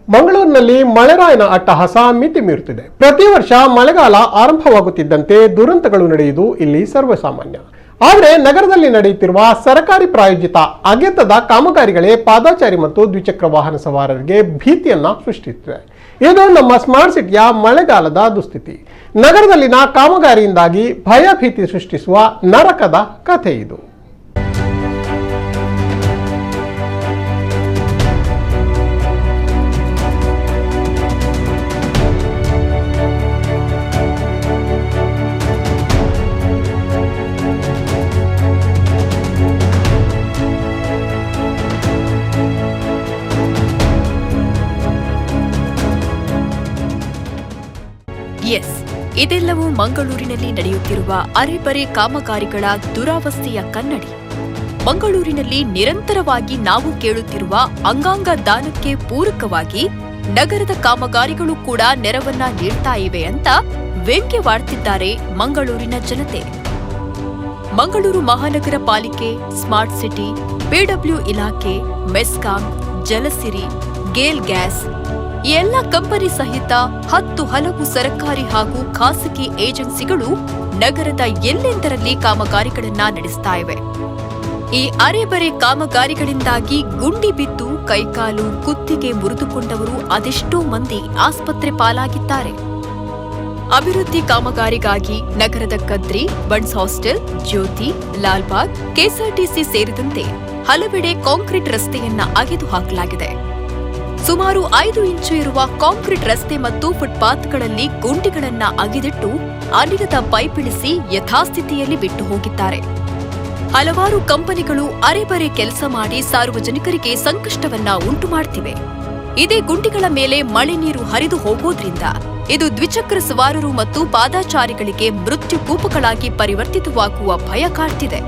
ಮಂಗಳೂರಿನಲ್ಲಿ ಮಳೆರಾಯನ ಅಟ್ಟಹಾಸ ಮಿತಿ ಮೀರುತ್ತಿದೆ. ಪ್ರತಿ ವರ್ಷ ಮಳೆಗಾಲ ಆರಂಭವಾಗುತ್ತಿದ್ದಂತೆ ದುರಂತಗಳು ನಡೆಯುವುದು ಇಲ್ಲಿ ಸರ್ವಸಾಮಾನ್ಯ. ಆದರೆ ನಗರದಲ್ಲಿ ನಡೆಯುತ್ತಿರುವ ಸರ್ಕಾರಿ ಪ್ರಾಯೋಜಿತ ಅಗೆತದ ಕಾಮಗಾರಿಗಳೇ ಪಾದಾಚಾರಿ ಮತ್ತು ದ್ವಿಚಕ್ರ ವಾಹನ ಸವಾರರಿಗೆ ಭೀತಿಯನ್ನ ಸೃಷ್ಟಿಸುತ್ತಿದೆ. ಇದು ನಮ್ಮ ಸ್ಮಾರ್ಟ್ ಸಿಟಿಯ ಮಳೆಗಾಲದ ದುಸ್ಥಿತಿ. ನಗರದಲ್ಲಿನ ಕಾಮಗಾರಿಯಿಂದಾಗಿ ಭಯಭೀತಿ ಸೃಷ್ಟಿಸುವ ನರಕದ ಕಥೆ ಇದು. ಇದೆಲ್ಲವೂ ಮಂಗಳೂರಿನಲ್ಲಿ ನಡೆಯುತ್ತಿರುವ ಅರೆಬರೆ ಕಾಮಗಾರಿಗಳ ದುರಾವಸ್ಥೆಯ ಕನ್ನಡಿ. ಮಂಗಳೂರಿನಲ್ಲಿ ನಿರಂತರವಾಗಿ ನಾವು ಕೇಳುತ್ತಿರುವ ಅಂಗಾಂಗ ದಾನಕ್ಕೆ ಪೂರಕವಾಗಿ ನಗರದ ಕಾಮಗಾರಿಗಳು ಕೂಡ ನೆರವನ್ನ ನೀಡ್ತಾ ಇವೆ ಅಂತ ವ್ಯಂಗ್ಯವಾಡ್ತಿದ್ದಾರೆ ಮಂಗಳೂರಿನ ಜನತೆ. ಮಂಗಳೂರು ಮಹಾನಗರ ಪಾಲಿಕೆ, ಸ್ಮಾರ್ಟ್ ಸಿಟಿ, ಪಿಡಬ್ಲ್ಯೂ ಇಲಾಖೆ, ಮೆಸ್ಕಾಂ, ಜಲಸಿರಿ, ಗೇಲ್ ಗ್ಯಾಸ್ ಈ ಎಲ್ಲ ಕಂಪನಿ ಸಹಿತ 10 ಹಲವು ಸರ್ಕಾರಿ ಹಾಗೂ ಖಾಸಗಿ ಏಜೆನ್ಸಿಗಳು ನಗರದ ಎಲ್ಲೆಂದರಲ್ಲಿ ಕಾಮಗಾರಿಗಳನ್ನ ನಡೆಸ್ತಾ ಇವೆ. ಈ ಅರೆಬರೆ ಕಾಮಗಾರಿಗಳಿಂದಾಗಿ ಗುಂಡಿ ಬಿದ್ದು ಕೈಕಾಲು ಕುತ್ತಿಗೆ ಮುರಿದುಕೊಂಡವರು ಅದೆಷ್ಟೋ ಮಂದಿ ಆಸ್ಪತ್ರೆ ಪಾಲಾಗಿದ್ದಾರೆ. ಅಭಿವೃದ್ಧಿ ಕಾಮಗಾರಿಗಾಗಿ ನಗರದ ಕದ್ರಿ, ಬನ್ಸ್ ಹಾಸ್ಟೆಲ್, ಜ್ಯೋತಿ, ಲಾಲ್ಬಾಗ್, ಕೆಎಸ್ಆರ್ಟಿಸಿ ಸೇರಿದಂತೆ ಹಲವೆಡೆ ಕಾಂಕ್ರೀಟ್ ರಸ್ತೆಯನ್ನ ಅಗೆದು ಹಾಕಲಾಗಿದೆ. ಸುಮಾರು 5 ಇಂಚು ಇರುವ ಕಾಂಕ್ರೀಟ್ ರಸ್ತೆ ಮತ್ತು ಫುಟ್ಪಾತ್ಗಳಲ್ಲಿ ಗುಂಡಿಗಳನ್ನ ಅಗೆದಿಟ್ಟು ಅನಿಲದ ಪೈಪ್ ಇಳಿಸಿ ಯಥಾಸ್ಥಿತಿಯಲ್ಲಿ ಬಿಟ್ಟು ಹೋಗಿದ್ದಾರೆ. ಹಲವಾರು ಕಂಪನಿಗಳು ಅರೆಬರೆ ಕೆಲಸ ಮಾಡಿ ಸಾರ್ವಜನಿಕರಿಗೆ ಸಂಕಷ್ಟವನ್ನ ಉಂಟು ಮಾಡ್ತಿವೆ. ಇದೇ ಗುಂಡಿಗಳ ಮೇಲೆ ಮಳೆ ನೀರು ಹರಿದು ಹೋಗೋದ್ರಿಂದ ಇದು ದ್ವಿಚಕ್ರ ಸವಾರರು ಮತ್ತು ಪಾದಾಚಾರಿಗಳಿಗೆ ಮೃತ್ಯು ಕೂಪಗಳಾಗಿ ಪರಿವರ್ತಿತವಾಗುವ ಭಯ ಕಾಡ್ತಿದೆ.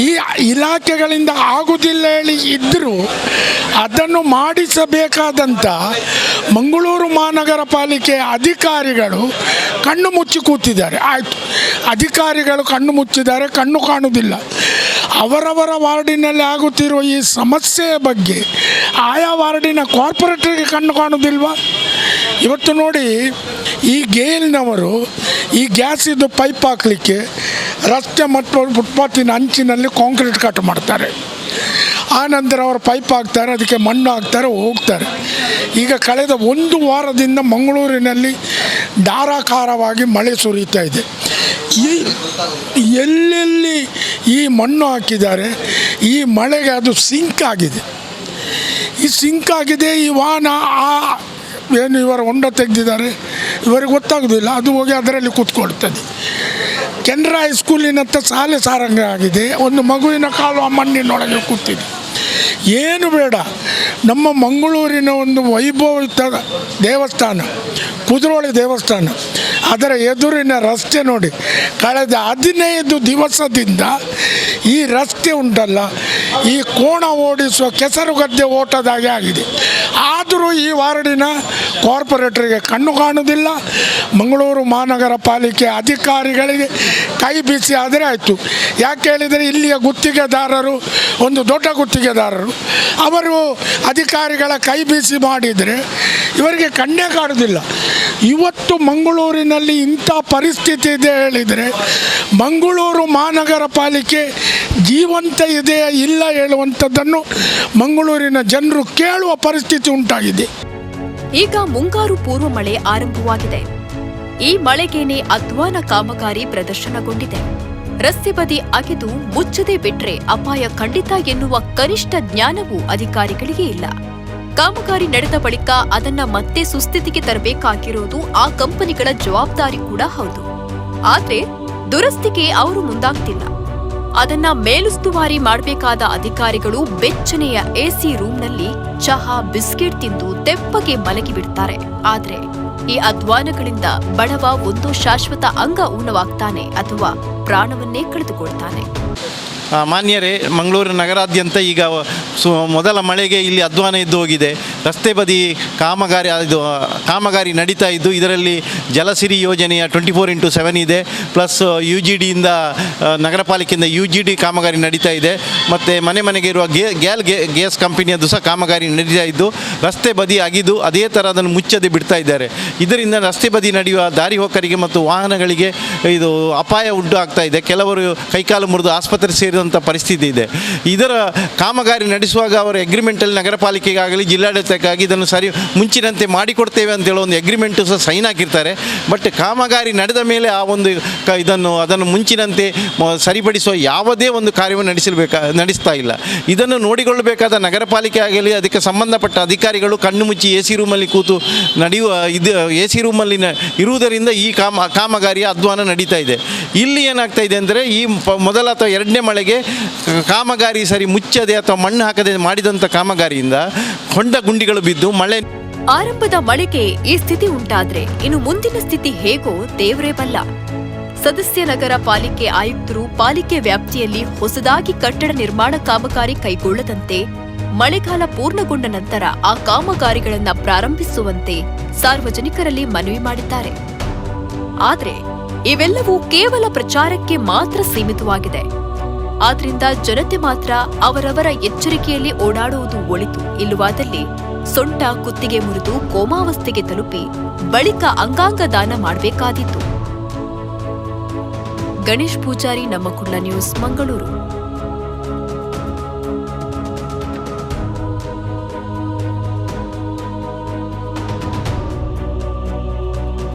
ಈ ಇಲಾಖೆಗಳಿಂದ ಆಗುವುದಿಲ್ಲ ಹೇಳಿ ಇದ್ದರೂ ಅದನ್ನು ಮಾಡಿಸಬೇಕಾದಂಥ ಮಂಗಳೂರು ಮಹಾನಗರ ಪಾಲಿಕೆ ಅಧಿಕಾರಿಗಳು ಕಣ್ಣು ಮುಚ್ಚಿ ಕೂತಿದ್ದಾರೆ. ಆಯಿತು, ಅಧಿಕಾರಿಗಳು ಕಣ್ಣು ಮುಚ್ಚಿದ್ದಾರೆ, ಕಣ್ಣು ಕಾಣುವುದಿಲ್ಲ. ಅವರವರ ವಾರ್ಡಿನಲ್ಲಿ ಆಗುತ್ತಿರುವ ಈ ಸಮಸ್ಯೆಯ ಬಗ್ಗೆ ಆಯಾ ವಾರ್ಡಿನ ಕಾರ್ಪೊರೇಟರ್ಗೆ ಕಣ್ಣು ಕಾಣುವುದಿಲ್ವಾ? ಇವತ್ತು ನೋಡಿ, ಈ ಗೇಲ್ನವರು ಈ ಗ್ಯಾಸಿದ್ದು ಪೈಪ್ ಹಾಕಲಿಕ್ಕೆ ರಸ್ತೆ ಮತ್ತು ಫುಟ್ಪಾತಿನ ಅಂಚಿನಲ್ಲಿ ಕಾಂಕ್ರೀಟ್ ಕಟ್ ಮಾಡ್ತಾರೆ. ಆನಂತರ ಅವರು ಪೈಪ್ ಹಾಕ್ತಾರೆ, ಅದಕ್ಕೆ ಮಣ್ಣು ಹಾಕ್ತಾರೆ, ಹೋಗ್ತಾರೆ. ಈಗ ಕಳೆದ 1 ವಾರದಿಂದ ಮಂಗಳೂರಿನಲ್ಲಿ ಧಾರಾಕಾರವಾಗಿ ಮಳೆ ಸುರಿತಾ ಇದೆ. ಎಲ್ಲೆಲ್ಲಿ ಈ ಮಣ್ಣು ಹಾಕಿದ್ದಾರೆ, ಈ ಮಳೆಗೆ ಅದು ಸಿಂಕ್ ಆಗಿದೆ. ಈ ಸಿಂಕ್ ಆಗಿದೆ. ಈ ವಾಹನ ಏನು ಇವರ ಹೊಂಡ ತೆಗೆದಿದ್ದಾರೆ, ಇವರಿಗೆ ಗೊತ್ತಾಗೋದಿಲ್ಲ, ಅದು ಹೋಗಿ ಅದರಲ್ಲಿ ಕೂತ್ಕೊಳ್ತದೆ. ಕೆನರಾ ಹೈಸ್ಕೂಲಿನತ್ತ ಶಾಲೆ ಸಾರಂಗ ಆಗಿದೆ. ಒಂದು ಮಗುವಿನ ಕಾಲು ಆ ಮಣ್ಣಿನೊಳಗೆ ಕೂತಿದೆ. ಏನು ಬೇಡ, ನಮ್ಮ ಮಂಗಳೂರಿನ ಒಂದು ವೈಭವಿತ ದೇವಸ್ಥಾನ ಕುದ್ರೋಳಿ ದೇವಸ್ಥಾನ, ಅದರ ಎದುರಿನ ರಸ್ತೆ ನೋಡಿ, ಕಳೆದ 15 ದಿವಸದಿಂದ ಈ ರಸ್ತೆ ಉಂಟಲ್ಲ, ಈ ಕೋಣ ಓಡಿಸುವ ಕೆಸರುಗದ್ದೆ ಓಟದಾಗೆ ಆಗಿದೆ. ಆದರೂ ಈ ವಾರ್ಡಿನ ಕಾರ್ಪೊರೇಟರಿಗೆ ಕಣ್ಣು ಕಾಣುವುದಿಲ್ಲ. ಮಂಗಳೂರು ಮಹಾನಗರ ಪಾಲಿಕೆ ಅಧಿಕಾರಿಗಳಿಗೆ ಕೈ ಬಿಸಿ ಆದರೆ ಆಯಿತು. ಯಾಕೆ ಹೇಳಿದರೆ, ಇಲ್ಲಿಯ ಗುತ್ತಿಗೆದಾರರು ಒಂದು ದೊಡ್ಡ ಗುತ್ತಿಗೆದಾರರು, ಅವರು ಅಧಿಕಾರಿಗಳ ಕೈ ಬಿಸಿ ಮಾಡಿದರೆ ಇವರಿಗೆ ಕಣ್ಣೇ ಕಾಣುವುದಿಲ್ಲ. ಇವತ್ತು ಮಂಗಳೂರಿನಲ್ಲಿ ಇಂಥ ಪರಿಸ್ಥಿತಿ ಇದೆ ಹೇಳಿದರೆ, ಮಂಗಳೂರು ಮಹಾನಗರ ಪಾಲಿಕೆ ಜೀವಂತ ಇದೆಯಾ ಇಲ್ಲ ಹೇಳುವಂಥದ್ದನ್ನು ಮಂಗಳೂರಿನ ಜನರು ಕೇಳುವ ಪರಿಸ್ಥಿತಿ ಉಂಟಾಗಿದೆ. ಈಗ ಮುಂಗಾರು ಪೂರ್ವ ಮಳೆ ಆರಂಭವಾಗಿದೆ. ಈ ಮಳೆಗೇನೆ ಅಧ್ವಾನ ಕಾಮಗಾರಿ ಪ್ರದರ್ಶನಗೊಂಡಿದೆ. ರಸ್ತೆ ಬದಿ ಅಗೆದು ಮುಚ್ಚದೆ ಬಿಟ್ರೆ ಅಪಾಯ ಖಂಡಿತ ಎನ್ನುವ ಕನಿಷ್ಠ ಜ್ಞಾನವೂ ಅಧಿಕಾರಿಗಳಿಗೆ ಇಲ್ಲ. ಕಾಮಗಾರಿ ನಡೆದ ಬಳಿಕ ಅದನ್ನ ಮತ್ತೆ ಸುಸ್ಥಿತಿಗೆ ತರಬೇಕಾಗಿರೋದು ಆ ಕಂಪನಿಗಳ ಜವಾಬ್ದಾರಿ ಕೂಡ ಹೌದು. ಆದ್ರೆ ದುರಸ್ತಿಗೆ ಅವರು ಮುಂದಾಗ್ತಿಲ್ಲ. ಅದನ್ನ ಮೇಲುಸ್ತುವಾರಿ ಮಾಡಬೇಕಾದ ಅಧಿಕಾರಿಗಳು ಬೆಚ್ಚನೆಯ ಎಸಿ ರೂಮ್ನಲ್ಲಿ ಚಹಾ, ಬಿಸ್ಕೆಟ್ ತಿಂದು ತೆಪ್ಪಗೆ ಮಲಗಿ ಬಿಡ್ತಾರೆ. ಆದ್ರೆ ಈ ಅಧ್ವಾನಗಳಿಂದ ಬಡವ ಒಂದು ಶಾಶ್ವತ ಅಂಗ ಊನವಾಗ್ತಾನೆ ಅಥವಾ ಪ್ರಾಣವನ್ನೇ ಕಳೆದುಕೊಳ್ತಾನೆ. ಮಾನ್ಯರೇ, ಮಂಗಳೂರು ನಗರಾದ್ಯಂತ ಈಗ ಮೊದಲ ಮಳೆಗೆ ಇಲ್ಲಿ ಅಧ್ವಾನ ಎದ್ದು ಹೋಗಿದೆ. ರಸ್ತೆ ಬದಿ ಕಾಮಗಾರಿ ನಡೀತಾ ಇದ್ದು, ಇದರಲ್ಲಿ ಜಲಸಿರಿ ಯೋಜನೆಯ 24x7 ಇದೆ. ಪ್ಲಸ್ UGDಯಿಂದ ನಗರ ಪಾಲಿಕೆಯಿಂದ UGD ಕಾಮಗಾರಿ ನಡೀತಾ ಇದೆ. ಮತ್ತು ಮನೆಗೆ ಇರುವ ಗ್ಯಾಸ್ ಕಂಪನಿಯದ್ದು ಸಹ ಕಾಮಗಾರಿ ನಡೀತಾ ಇದ್ದು, ರಸ್ತೆ ಬದಿ ಅಗಿದು ಅದೇ ಥರ ಅದನ್ನು ಮುಚ್ಚದೆ ಬಿಡ್ತಾ ಇದ್ದಾರೆ. ಇದರಿಂದ ರಸ್ತೆ ಬದಿ ನಡೆಯುವ ದಾರಿ ಹೋಕರಿಗೆ ಮತ್ತು ವಾಹನಗಳಿಗೆ ಇದು ಅಪಾಯ ಉಂಟು ಆಗ್ತಾ ಇದೆ. ಕೆಲವರು ಕೈಕಾಲು ಮುರಿದು ಆಸ್ಪತ್ರೆ ಸೇರಿದಂಥ ಪರಿಸ್ಥಿತಿ ಇದೆ. ಇದರ ಕಾಮಗಾರಿ ನಡೆಸುವಾಗ ಅವರು ಅಗ್ರಿಮೆಂಟಲ್ಲಿ ನಗರ ಪಾಲಿಕೆಗಾಗಲಿ ಜಿಲ್ಲಾಡಳಿತಕ್ಕಾಗಿ ಇದನ್ನು ಮುಂಚಿನಂತೆ ಮಾಡಿಕೊಡ್ತೇವೆ ಅಂತೇಳೋ ಒಂದು ಅಗ್ರಿಮೆಂಟು ಸಹ ಸೈನ್ ಹಾಕಿರ್ತಾರೆ. ಬಟ್ ಕಾಮಗಾರಿ ನಡೆದ ಮೇಲೆ ಆ ಒಂದು ಅದನ್ನು ಮುಂಚಿನಂತೆ ಸರಿಪಡಿಸುವ ಯಾವುದೇ ಒಂದು ಕಾರ್ಯವನ್ನು ನಡೆಸ್ತಾ ಇಲ್ಲ. ಇದನ್ನು ನೋಡಿಕೊಳ್ಳಬೇಕಾದ ನಗರ ಪಾಲಿಕೆ ಆಗಲಿ ಅದಕ್ಕೆ ಸಂಬಂಧಪಟ್ಟ ಅಧಿಕಾರಿಗಳು ಕಣ್ಣು ಮುಚ್ಚಿ AC ರೂಮಲ್ಲಿ ಕೂತು ನಡೆಯುವ AC ರೂಮಲ್ಲಿ ಇರುವುದರಿಂದ ಈ ಕಾಮಗಾರಿಯ ಅಧ್ವಾನ ನಡೀತಾ ಇದೆ. ಇಲ್ಲಿ ಏನಾಗ್ತಾ ಇದೆ ಅಂದರೆ ಈ ಮೊದಲ ಅಥವಾ ಎರಡನೇ ಮಳೆಗೆ ಕಾಮಗಾರಿ ಮುಚ್ಚದೆ ಅಥವಾ ಮಣ್ಣು ಹಾಕದೆ ಮಾಡಿದಂಥ ಕಾಮಗಾರಿಯಿಂದ ಹೊಂಡ ಗುಂಡಿಗಳು ಬಿದ್ದು ಮಳೆ ಆರಂಭದ ಮಳೆಗೆ ಈ ಸ್ಥಿತಿ ಉಂಟಾದ್ರೆ ಇನ್ನು ಮುಂದಿನ ಸ್ಥಿತಿ ಹೇಗೋ ದೇವರೇ ಬಲ್ಲ. ಸದಸ್ಯ ನಗರ ಪಾಲಿಕೆ ಆಯುಕ್ತರು ಪಾಲಿಕೆ ವ್ಯಾಪ್ತಿಯಲ್ಲಿ ಹೊಸದಾಗಿ ಕಟ್ಟಡ ನಿರ್ಮಾಣ ಕಾಮಗಾರಿ ಕೈಗೊಳ್ಳದಂತೆ, ಮಳೆಗಾಲ ಪೂರ್ಣಗೊಂಡ ನಂತರ ಆ ಕಾಮಗಾರಿಗಳನ್ನು ಪ್ರಾರಂಭಿಸುವಂತೆ ಸಾರ್ವಜನಿಕರಲ್ಲಿ ಮನವಿ ಮಾಡಿದ್ದಾರೆ. ಆದರೆ ಇವೆಲ್ಲವೂ ಕೇವಲ ಪ್ರಚಾರಕ್ಕೆ ಮಾತ್ರ ಸೀಮಿತವಾಗಿದೆ. ಆದ್ರಿಂದ ಜನತೆ ಮಾತ್ರ ಅವರವರ ಎಚ್ಚರಿಕೆಯಲ್ಲಿ ಓಡಾಡುವುದು ಒಳಿತು. ಇಲ್ಲವಾದಲ್ಲಿ ಸೊಂಟ ಕುತ್ತಿಗೆ ಮುರಿದು ಕೋಮಾವಸ್ಥೆಗೆ ತಲುಪಿ ಬಳಿಕ ಅಂಗಾಂಗ ದಾನ ಮಾಡಬೇಕಾದೀತು. ಗಣೇಶ್ ಪೂಜಾರಿ, ನಮ್ಮ ಕುಳ್ಳ ನ್ಯೂಸ್, ಮಂಗಳೂರು.